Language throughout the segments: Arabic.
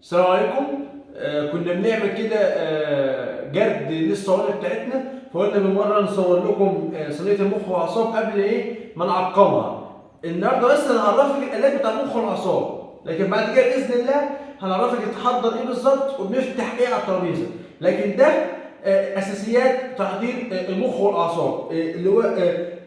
السلام عليكم. كنا بنعمل كده جرد للصواني بتاعتنا، فقلنا بالمره نصور لكم صينيه المخ والاعصاب قبل ما نعقمها. النهارده بس هنعرفك الالات بتاع المخ والاعصاب، لكن بعد كده باذن الله هنعرفك تحضر ايه بالظبط وبنفتح ايه على الترابيزه. لكن ده اساسيات تحضير المخ والاعصاب، اللي هو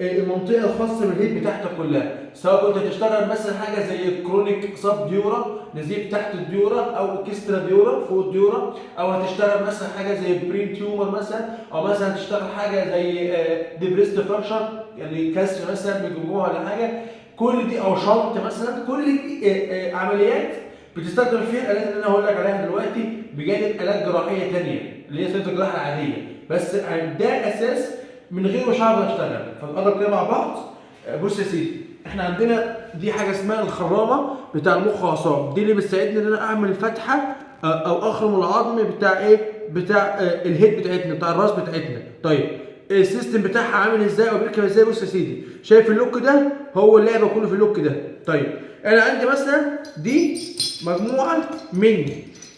المنطقه الخاصه بالهيد بتاعتك كلها، سواء كنت هتشتغل مثلا حاجه زي كرونيك سب ديورا، نزيف تحت الديورا، او اكسترا ديورا فوق الديورا، او هتشتغل مثلا حاجه زي برين تيومر مثلا، او مثلا هتشتغل حاجه زي ديبريست فراكشر، يعني كسر مثلا بالجمجمه ولا حاجه. كل دي او شنط مثلا، كل دي عمليات بتستخدم فيها الالات اللي انا هقول لك عليها دلوقتي، بجانب الات جراحيه ثانيه اللي هي صيغه الجراحه العاديه. بس ده اساس من غيره مش هعرف اشتغل. فنقرب كده مع بعض. بص يا سيدي، احنا عندنا دي حاجه اسمها الخرامه بتاع المخ والاعصاب، دي اللي بتساعدني ان انا اعمل فتحه او اخرم العظم بتاع بتاع الهيد بتاعتنا، بتاع الراس بتاعتنا. طيب السيستم بتاعها عامل ازاي او بيركب ازاي؟ بص يا سيدي، شايف اللوك ده؟ هو اللعبه كله في اللوك ده. طيب انا عندي مثلا دي مجموعه من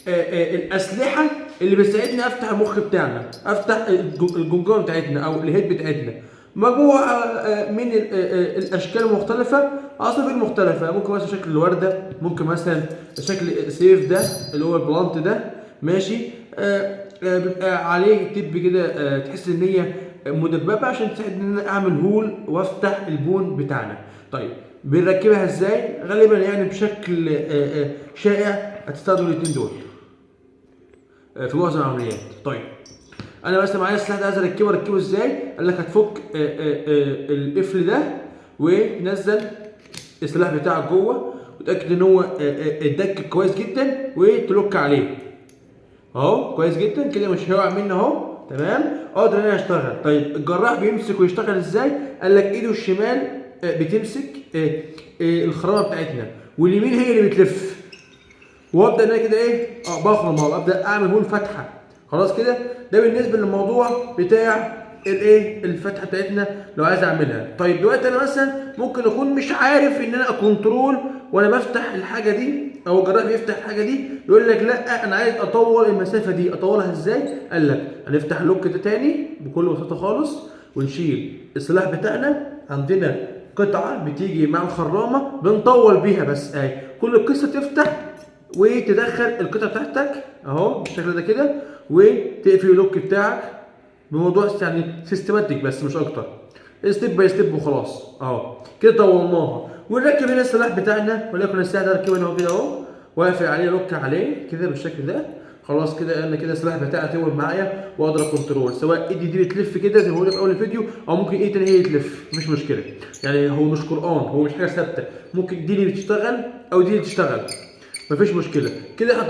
الاسلحه اللي بتساعدني افتح المخ بتاعنا، افتح الجمجمه بتاعتنا او الهيد بتاعتنا. مجموعه من الاشكال المختلفه، عصافير مختلفه، ممكن مثلا شكل الورده، ممكن مثلا شكل سيف ده اللي هو البلانت ده، ماشي. بيبقى عليه تب كده، تحس ان هي مدببه عشان تساعدني ان انا اعمل هول وافتح البون بتاعنا. طيب بنركبها ازاي؟ غالبا يعني بشكل شائع هتستخدم الاثنين دول في معظم العمليات. طيب انا مثلا معايا السلاح ده عايز اركبه ازاي؟ قال لك هتفك القفل ده ونزل السلاح بتاعك جوه، وتاكد ان هو اتدك كويس جدا، وتلوك عليه اهو كويس جدا كده، مش هيقع مني اهو. تمام، اقدر ان انا اشتغل. طيب الجراح بيمسك ويشتغل ازاي؟ قال لك ايده الشمال بتمسك الخرامه بتاعتنا، واليمين هي اللي بتلف، وابدا ان انا كده بخرم اهو، ابدا اعمل هون فتحه. خلاص كده، ده بالنسبه للموضوع بتاع الفتحه بتاعتنا لو عايز اعملها. طيب دلوقتي انا مثلا ممكن اكون مش عارف ان انا اكنترول وانا بفتح الحاجه دي، او الجراح بيفتح الحاجه دي، يقول لك لا انا عايز اطول المسافه دي، اطولها ازاي؟ قال لك هنفتح اللوك ده تاني بكل بساطه خالص، ونشيل السلاح بتاعنا. عندنا قطعه بتيجي مع الخرامه بنطول بيها بس اهي، كل القصه تفتح وتدخل القطعه بتاعتك اهو بالشكل ده كده، وتقفل اللوك بتاعك بموضوع يعني سيستماتيك بس مش اكتر، ستيب باي ستيب وخلاص اهو كده طولناها. ونركب هنا السلاح بتاعنا، وليكن السلاح ده ركبنا اهو كده اهو، واقفل عليه لوك عليه كده بالشكل ده. خلاص كده انا كده السلاح بتاعي طول معايا واقدر كنترول، سواء ايدي دي بتلف كده زي ما قلنا في اول الفيديو، او ممكن ايدي تاني هي تلف، مش مشكله. يعني هو مش قران، هو مش حاجه ثابته، ممكن دي اللي بتشتغل او دي اللي تشتغل، مفيش مشكله. كده احنا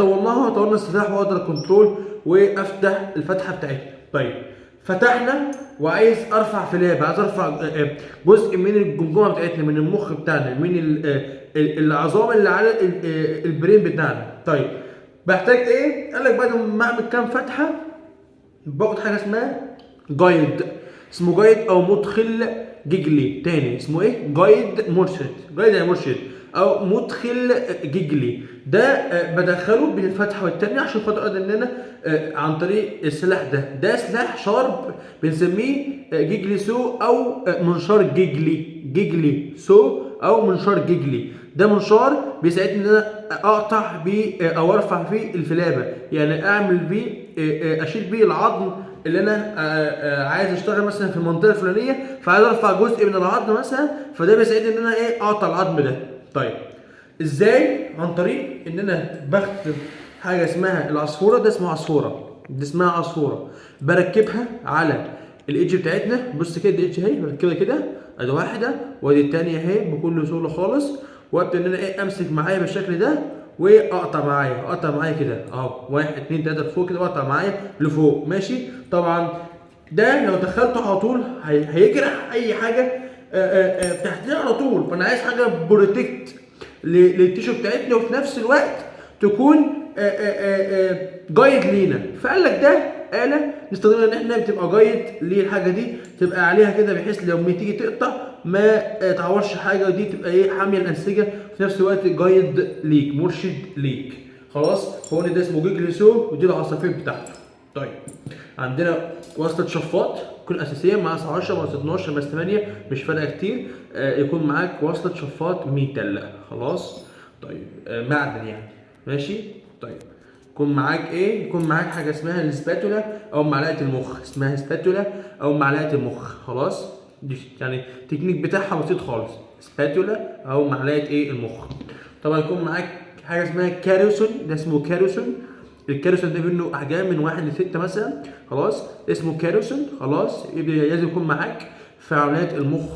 طولنا السلاح واقدر كنترول وافتح الفتحه بتاعتنا. طيب فتحنا وعايز ارفع فلاب، عايز ارفع جزء من الجمجمه بتاعتنا، من المخ بتاعنا، من العظام اللي على البرين بتاعنا. طيب بحتاج ايه؟ قال لك بعد ما اعمل كام فتحه باخد حاجه اسمها جايد، اسمه جايد او مدخل جيجلي. تاني اسمه ايه؟ جايد مرشد، جايد يعني مرشد او مدخل جيجلي. ده بدخله بين الفتحه والتانيه عشان خاطر اقدر ان انا عن طريق السلاح ده سلاح شارب بنسميه جيجلي سو او منشار جيجلي، جيجلي سو او منشار جيجلي. ده منشار بيساعدني ان انا اقطع بيه او ارفع فيه الفلابه، يعني اعمل بيه اشيل بيه العظم اللي انا عايز اشتغل مثلا في المنطقه الفلانيه، فعايز ارفع جزء من العظم مثلا، فده بيساعدني ان انا اقطع العظم ده. طيب ازاي؟ عن طريق ان انا بكتب حاجه اسمها العصفوره، ده اسمه عصفوره، دي اسمها عصفوره، بركبها على الايدج بتاعتنا. بص كده الايدج اهي بركبها كده، ادي واحده وادي الثانيه اهي بكل سهوله خالص، وابدا ان انا امسك معايا بالشكل ده واقطع معايا، اقطع معايا كده اهو، 1 2 3 لفوق كده، واقطع معايا لفوق، ماشي. طبعا ده لو دخلته على طول هيجرح اي حاجه تحتيه على طول، فانا عايز حاجه بروتكت للتيشو بتاعتنا، وفي نفس الوقت تكون جايد لينا. فقال لك ده آلة نستخدمها ان احنا بتبقى جايد للحاجه دي، تبقى عليها كده بحيث لو ما تيجي تقطع ما تعورش حاجه، ودي تبقى حاميه الانسجه، في نفس الوقت جايد ليك، مرشد ليك. خلاص. هون ده اسمه جيجل سو، ودي العصافير بتاعته. طيب عندنا وصلة شفاط تكون اساسيه، مقاس 10 مقاس 12 مقاس 8 مش فارقه كتير. يكون معاك وصلة شفاط ميتال. خلاص. طيب معدن يعني، ماشي. طيب يكون معاك ايه؟ يكون معاك حاجه اسمها السباتولا او معلقه المخ، اسمها سباتولا او معلقه المخ. خلاص. دي يعني التكنيك بتاعها بسيط خالص، سباتولا او معلقه ايه؟ المخ. طبعا يكون معاك حاجه اسمها كاروسون، ده اسمه كاروسون. الكاروسون ده منه احجام من 1 ل 6 مثلا. خلاص. اسمه كاروسون. خلاص. يبقى لازم يكون معاك في عمليات المخ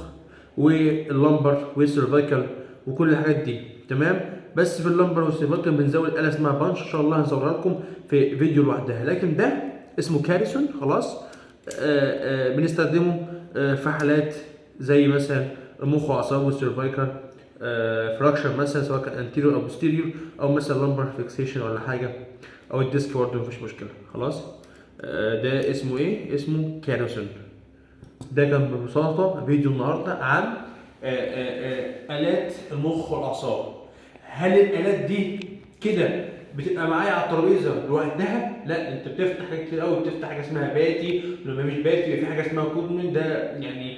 واللمبر والسيرفايكال وكل الحاجات دي. تمام. بس في اللمبر والسيرفايكال بنزود آلة اسمها بانش، ان شاء الله هنصورها لكم في فيديو لوحدها. لكن ده اسمه كاريسون. خلاص. بنستخدمه في حالات زي مثلا المخ واعصاب والسيرفايكال فراكشر مثلا، سواء كان انتيريور او بوستيريور، او مثلا لمبر فيكسيشن ولا حاجه، او الديسك برضه مفيش مشكله. خلاص. ده اسمه ايه؟ اسمه كاريسون. ده كان ببساطه فيديو النهارده عن آلات المخ والاعصاب. هل الآلات دي كده بتبقى معايا على الترابيزه لوحدها؟ لا، انت بتفتح حاجات كتير قوي. بتفتح حاجه اسمها باتي، ولما مش باتي في حاجه اسمها كودمن، ده يعني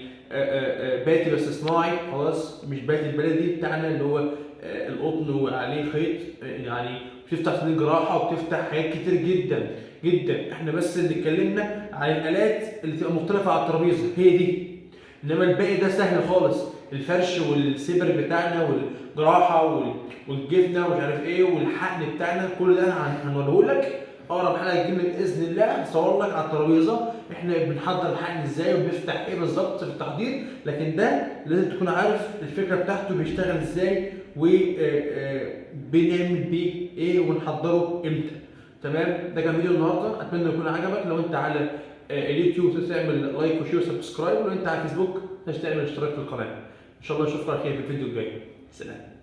باتي بس صناعي. خلاص. مش باتي البلدي بتاعنا اللي هو القطن وعليه خيط. يعني بتفتح سرير جراحه وبتفتح حاجات كتير جدا جدا. احنا بس اللي اتكلمنا عن الآلات اللي تبقى مختلفه على الترابيزه هي دي، انما الباقي ده سهل خالص. الفرش والسبر بتاعنا والجراحه والجبنه ومش عارف ايه والحقن بتاعنا، كل ده هنوريه لك. اقرب حلقه تجيب لك باذن الله هصور لك على الترابيزه احنا بنحضر الحقن ازاي وبنفتح ايه بالظبط في التحضير. لكن ده لازم تكون عارف الفكره بتاعته بيشتغل ازاي وبنعمل بيه ايه وبنحضره امتى. تمام. ده كان فيديو النهارده، اتمنى يكون عجبك. لو انت على اليوتيوب تعمل لايك وشير وسبسكرايب، ولو انت على فيسبوك تعمل اشتراك في القناه. ان شاء الله اشوفك على خير في الفيديو الجاي. سلام.